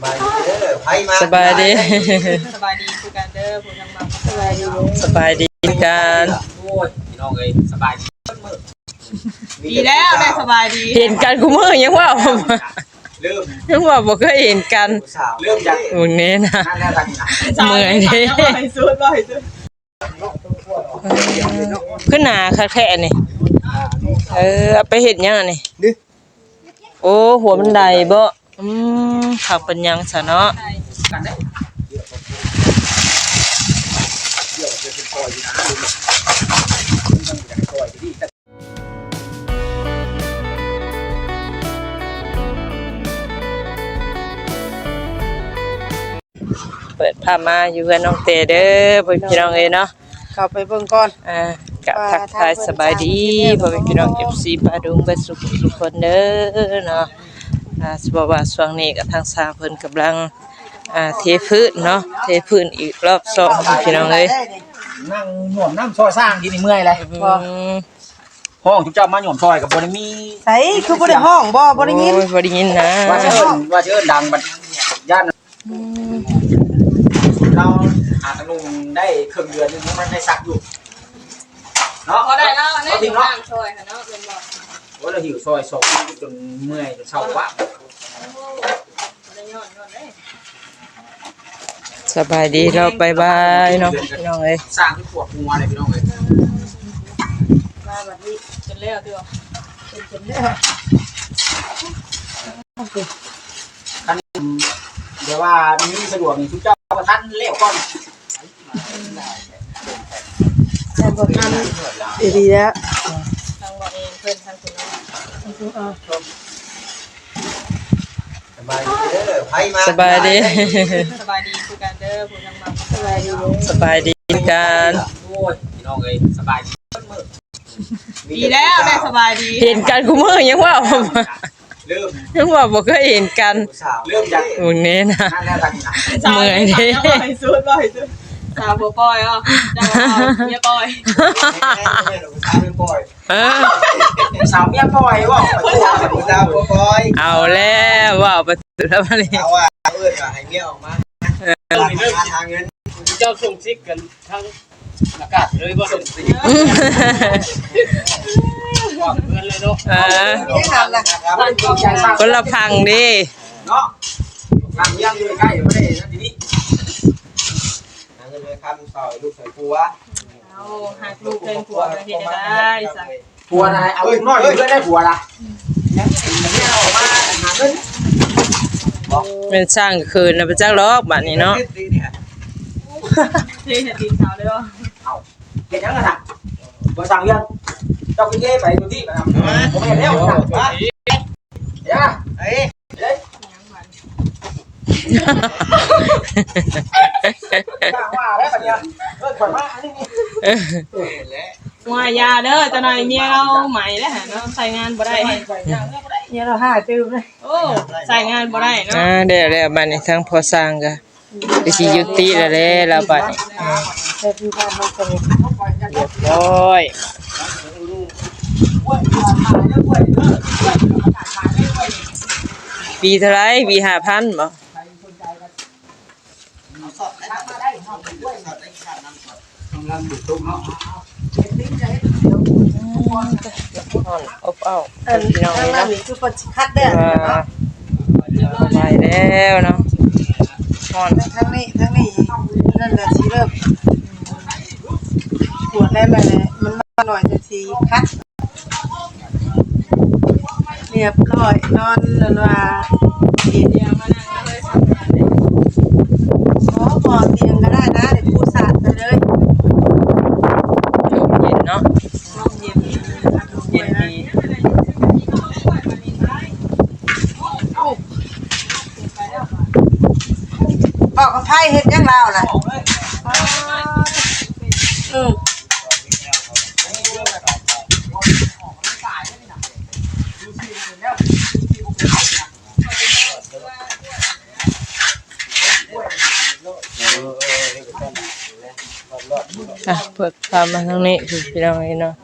บายดีเด้อไผมา สบายดี สบายดีคือการเด้อผู้ทางบ้านสบายดี สบายดีกัน โอ้ยพี่น้องเอ้ยสบายดี ดีแล้วได้สบายดี เห็นกันกูมื้อยังว่า เริ่ม ยังว่าบ่เคยเห็นกัน เริ่มจาก มื้อนี้นะ นั่นแล้วกันนะ เมื่อยเด้ บ่ให้สุดบ่ให้สุด ขึ้นหน้าคักแท้นี่เอาไปเฮ็ดหยังอันนี่ นี่ โอ้หัวบันไดบ่ขับเป็นหยังซะเนาะ กันได้เปิดภาพมาอยู่กับน้องเตเด้อพี่น้องเอ้ยเนาะ เข้าไปเบิ่งก่อน กับทักทายสบายดีพ่อแม่พี่น้อง FC ปาดุงเบิดสุขทุกคนเด้อเนาะสิบอกว่าช่วงนี้ก็ทางสร้างเพิ่นกำลังเทพื้นเนาะเทพื้นอีกรอบ2พี่น้องเอ้ย นั่งหย่อมน้ำซอยสร้างที่นี่เมื่อยเลยห้องทุกเจ้ามาหย่อมซอยกับบ่ได้มี ไสคือบ่ได้ห้องบ่ได้ยิน โอ้ยบ่ได้ยินนะ ว่าเชิญดังบัดย่านเราอาตนุงได้ครึ่งเดือนนึงมันได้ซักอยู่เนาะ พอได้แล้วนี่ เอาทิ้งเนาะ น้ำช่วยค่ะเนาะเป็นบ่ ว่าเราหิวซอย2จนเมื่อยจนเช้าว่า ได้ย้อนเด้ สบายดีเราไปบายเนาะพี่น้องเอ้ย สร้างที่ปวดหัวเลยพี่น้องเอ้ย มาบัดนี้จนแล้วติว่าจนแล้ว คันเดี๋ยวว่ามีสะดวกนี่ทุกเจ้าประทันเลี้ยวก่อน แต่บ่ทันดีแล้วทางบ่เองเพิ่นทางคุณ สบายดีเด้อไผมา สบายดี สบายดีคือการเด้อผู้ทางบ้านสบายดี สบายดีกัน โอ้ยพี่น้องเอ้ยสบายดี ดีแล้วได้สบายดี เห็นกันกูมื้อยังว่า เริ่ม ยังว่าบ่เคยเห็นกัน เริ่มจาก มื้อนี้นะ นั่นแล้วกันนะ เมื่อยเด้ บ่ให้สุดบ่ให้สุดสาวบ่ปล่อยอ่ะเจ้าเอาเมียปล่อย เออ สาวเมียปล่อยว่าสาวปล่อย เอาแล้วว้าวประตูแล้วมานี่ เอาว่าเอื้อนว่าให้เมียออกมาทางเงิน เจ้าส่งซิกกันทั้งอากาศเลยบ่ส่งซิกว่าเพื่อนเลยเนาะ เออ นี่ทำนะครับ คนละพังดิ เนาะทางยังอยู่ใกล้ไม่ได้นะทีนี้ทางเงินเลยคำซอยลูกใส่ปัว เอาหักลูกเกินผัวเฮ็ดได้ซะ ปัวนายเอาลูกน้อยเพื่อนได้ปัวละเนี่ยเอาออกมาหาเงิน เป็นช่างคืนแล้วไปจักลอกบัดนี้เนาะ เฮ็ดให้ตีนสาวเลยบ่ เอาเห็นยังกันอ่ะบ่สั่งยังเจ้าพี่เท่ไปดูที่ไปทำผมเห็นแล้วสั่งมาเดี๋ยวเอ้ยเฮ้ยว่าแล้วปัญญาขวัญมาอันนี้นี่ ว่ายาเด้อเจ้านายเมียเราใหม่แล้วหาเนาะใส่งานบ่ได้เมียเราหาตื้มเลยโอ้ใส่งานบ่ได้เนาะ เดี๋ยวแล้วบัดนี้ทั้งพอสร้างก็สิยุติแล้วแหละแล้วบัดนี้ แต่พี่บ้านมันก็มี เรียบร้อยปีเท่าไหร่ปี5,000บ่ อบอ้าวพี่น้องเนาะ คือปฏิคัดเด้อ ไปแล้วเนาะฮ้อน ทั้งนี้นั่นน่ะสิเริ่มปวดแล้วแหละมันมาหน่อยจะสิคัดเรียบร้อยนอนแล้วว่าเตียงมานั่งเลยทำงานพอเตียงก็ได้นะเดี๋ยวปูสาดไปเลย ลมเย็นเนาะ เย็น เย็นดี บอกกับไพ่เฮ็ดยังลาวน่ะเปิดพามาทางนี้คือพี่น้องเนาะ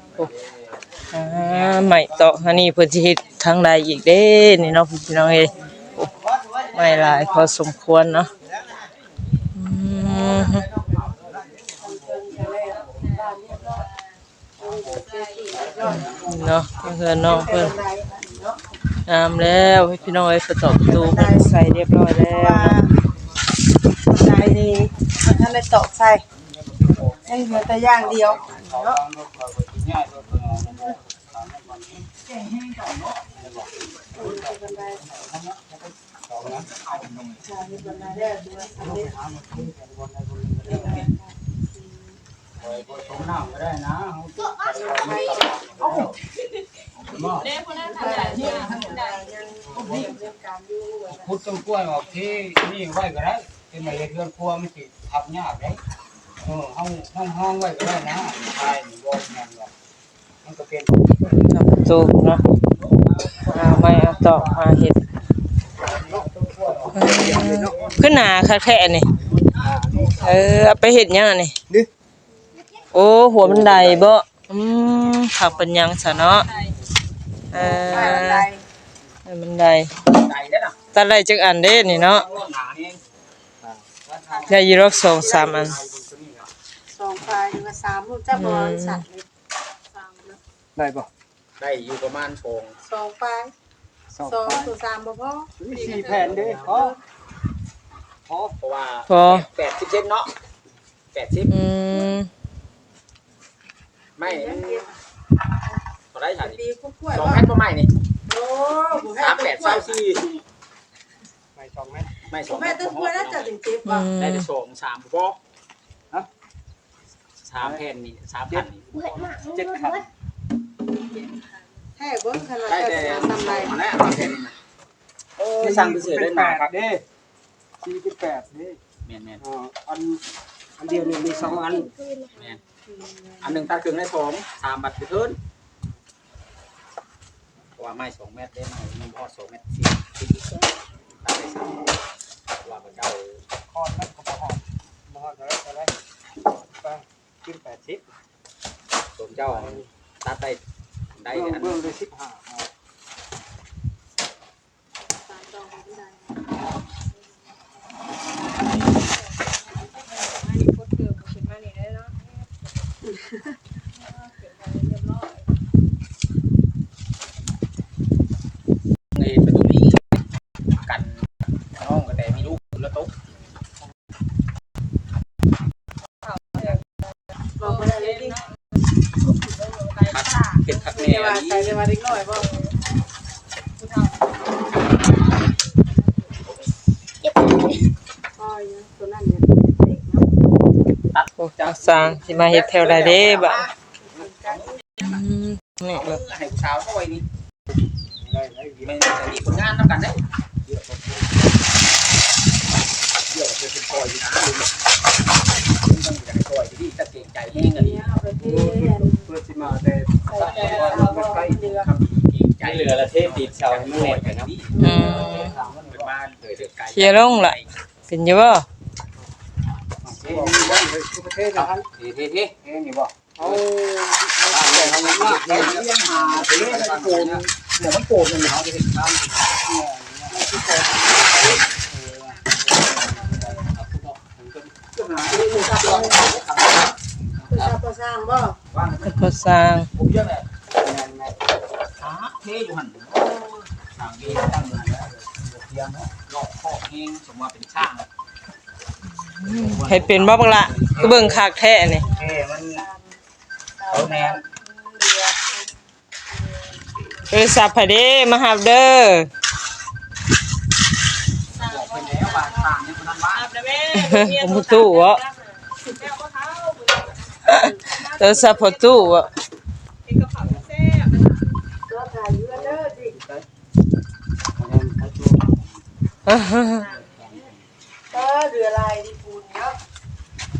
ใหม่ต่ออันนี้เพิ่นสิเฮ็ดทางใดอีกเด้นี่เนาะพี่น้องเอ้ย ไม่หลายพอสมควรเนาะเนาะเพื่อนน้องเพื่อนงามแล้วพี่น้องไอ้ประตูเพิ่นใส่เรียบร้อยแล้ว ใจนี่ท่านได้ตอกใส่ให้เหลือแต่อย่างเดียวเนาะพุทธต้นกล้วยออกที่นี่ไว้ก็ได้เป็นไม้เรือนครัวมันสิทับยากได้ห้องไว้ก็ได้นะใช่บ่แม่นหรอกมันก็เป็น ประตูเนาะไม่เอาตอกมาเฮ็ดขึ้นหนาค่ะแค่นี่เอาไปเฮ็ดหยังนี่โอ้หัวบันไดบ่ขับเป็นหยังซะเนาะบันไดตัดได้จักอันเด้นี่เนาะได้อยู่รอก2-3อัน2 ปลายมา3รุ่นจะบ่สัตว์ได้บ่ ได้อยู่ประมาณ2 ปลาย2 ตัว 3บ่พอ 4แผ่นเด้พอเพราะว่า พอ80เซนเนาะ80ไม่พอได้ฉัน ดีกล้วย 2 เมตรบ่ไม่นี่ โอ้บ่ให้ 38 ไม่2เมตร ไม่2 แม่ เมตร ต้นกล้วยแล้วจะถึงเจ็บบ่ ได้แต่2 3บ่ฮะ3แผ่นนี่3พันนี่7คัน แท้เบิ่งคันว่า ได้ จะ แต่ ทำไร มาแล้ว3แผ่นนี่สั่งไปเสือได้มาครับ เด้48เด้ แม่น อันเดียวนี่มี2อัน ๆแม่นอันหนึงตัดครึ่งได้3บัตรไปเพิ่นเพราะว่าไม้2เมตรได้ไม้มันพอ2เมตร40ตัดได้3ว่าเจ้า คอนมันก็บ่ฮอดอะไรไปกิน80 ผมเจ้าตัดได้อัน เบิ่งเลย15ในประตูนี้กันน้องก็แต่มีลูกแล้วตก บอกบ่ได้เลยดิ เห็ดผักแห ใส่ น่ ว่าใส่ว่าเด็กน้อยบ่ ตัวนั้นเนี่ยเด็กเนาะ โอ้จักสร้างสิมาเฮ็ดแถวใดเด้บ่นี่เบิ่ง ให้ผู้สาวเข้าไว้นี่ไม่มีผลงานนำกันได้เดี๋ยวจะเป็นปล่อยอยู่นะต้องอยากปล่อยที่จะเก่งใจแห้งอันนี้ เอาไปที่ เพื่อสิมาแต่ ใส่เอาบ่เดือ ทำเก่งใจ เหลือละเทพติดเสาให้มันแหลกกันเนาะ เป็นบ้านเลยเดือดไก่ เคลียร์ลงล่ะเป็นอยู่บ่ ประเทศนะครับ เท่ เองนี่บ่เอา ยังหาเท่มันโกนหัวมันโกนมันเขาจะเห็นข้ามผู้สาวบ่สร้างบ่ ก็สร้าง ผมเยอะเลยเท่อยู่หันทางดีตั้งเลยเทียมรอบข้อเองสมว่าเป็นช่าง เฮ็ดเป็นบ่บักล่ะคือเบิ่งคักแท้นี่ เท่มันเอาแนว โทรศัพท์ไผเด้มาหาเด้อ บอกไปแล้วบ้านทางนี่คนนั้นบ้าน ผมบ่ตู้บ่โทรศัพท์พอตู้บ่ ตัวถ่ายอยู่เด้อสิ เรือลายดิปูนเนาะ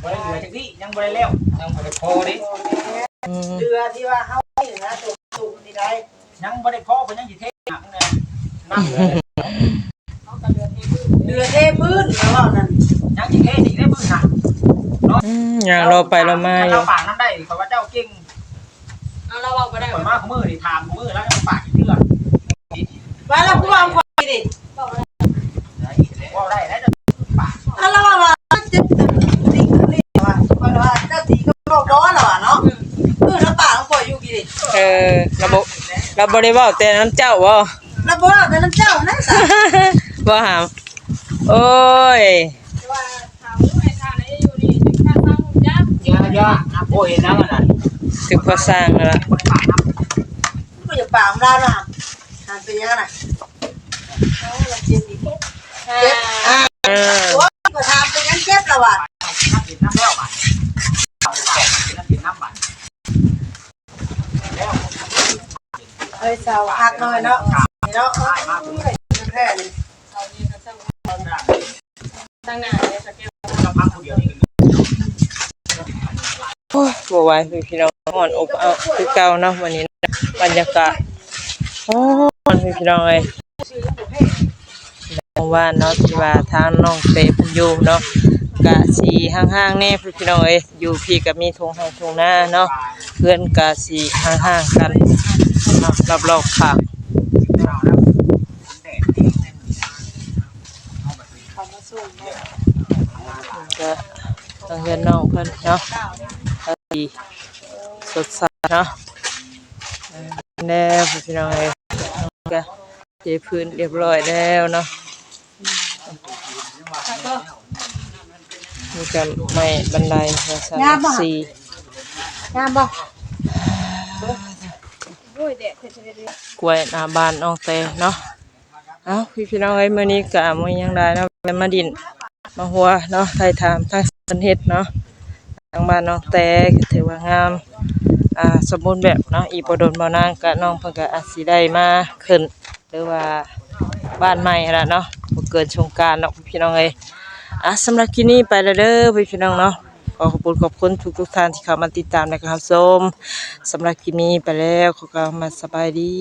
บริเวณที่ยังบริเลี้ยวยังบริโภคดิ เรือที่ว่าเฮานี่นะตุ่มนี่ได้ ยังบริโภคเป็นยังจีเท่หนักเลยนั่งเลย เรือเทพื้นแล้วนั่น ยังจีเท่จีได้พื้นหนัก ย่างรอไปรอมาอยู่ เราปากน้ำได้เพราะว่าเจ้าเก่ง เอาเราเอาบ่ได้ ผลมากของมือดิทามของมือแล้วปากอีกเรื่อง ว่าเราผู้วางควายดิ อีก ว่าได้แล้ว ถ้าเราว่าเจ็บนี่นี่ว่าว่าเจ้าทีก็บอกร้อนแล้วเนาะน้ำป่าต้องปล่อยอยู่กี่ดิ เราบ่ได้เว้าแต่น้ำเจ้าบ่ แล้วบอกแต่น้ำเจ้านั่นสะ บ่หามโอ้ย ย่าโอ้ยน้ำมันน่ะ ถึงพอสร้างแล้วล่ะ ก็อย่าป่าของเราเนาะทานเป็นยังไงเจ็บอีกเจ็บตัวก็ทำเป็นยังเจ็บแล้วว่ะ น้ำกินน้ำแล้วมันน้ำกินน้ำมัน เฮ้ยสาวหักหน่อยเนาะเนาะแค่นี้ โอ้ยบ่ไหวพี่น้องอ่อนอบเอาคือเก่าเนาะวันนี้บรรยากาศโอ้ยพี่น้องเอ้ยว่าเนาะที่ว่าทางน้องเตเพิ่นอยู่เนาะกะสิห่างๆแน่พี่น้องเอ้ยอยู่พี่ก็มีทุ่งไร่ทุ่งนาเนาะเพื่อนกะสิห่างๆกันเนาะรอบๆข้างก็ต้องเรียนน้องเพิ่นเนาะดีสดใสเนาะแน่พี่น้องเอ้ยก็เทพื้นเรียบร้อยแล้วเนาะนี่ก็ไม่บันไดหัวสันสี่ งามบ่ กล้วยหน้าบ้านน้องเตเนาะเอ้าพี่น้องเอ้ยมื้อนี้ก็มื้อยังได้เนาะมาดินมาหัวเนาะไทยถามทางสันเฮ็ดเนาะทางบ้านน้องเตก็ถือว่างามสมบูรณ์แบบเนาะอีบ่โดนบ่นานก็น้องเพิ่นก็อาจสิได้มาขึ้นหรือว่าบ้านใหม่ล่ะเนาะบ่เกินสงกรานต์เนาะพี่น้องเอ้ยสำหรับคลิปนี้ไปแล้วเด้อพี่น้องเนาะขอบคุณทุกท่านที่เข้ามาติดตามและก็รับชมสำหรับคลิปนี้ไปแล้วขอกล่าวคำว่าสบายดี